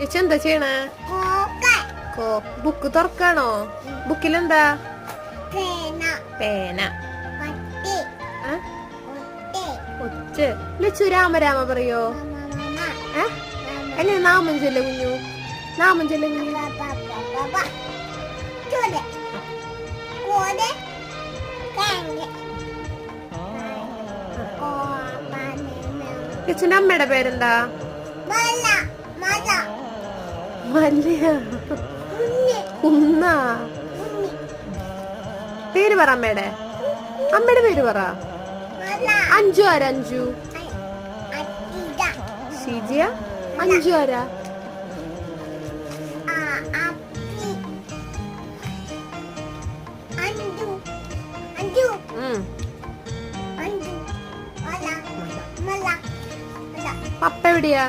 ചേച്ചി എന്താ ചെയ്യണേ? ബുക്ക് തുറക്കാണോ? ബുക്കിലെന്താ? പേന. ഒച്ച. ലച്ചു രാമരാമ പറയോ? എങ്ങനെ നാമം ചൊല്ല കുഞ്ഞു? നാമം ചൊല്ല കുഞ്ഞു. ലച്ചുന്റെ അമ്മയുടെ പേരെന്താ? മല്ലിയ. കുന്നാ. പേര് പറ അമ്മയുടെ. അമ്മയുടെ പേര് പറ. അഞ്ചു ആരാ? അഞ്ചു ഷീജിയ. അഞ്ചു ആരാ? പപ്പ എവിടെയാ?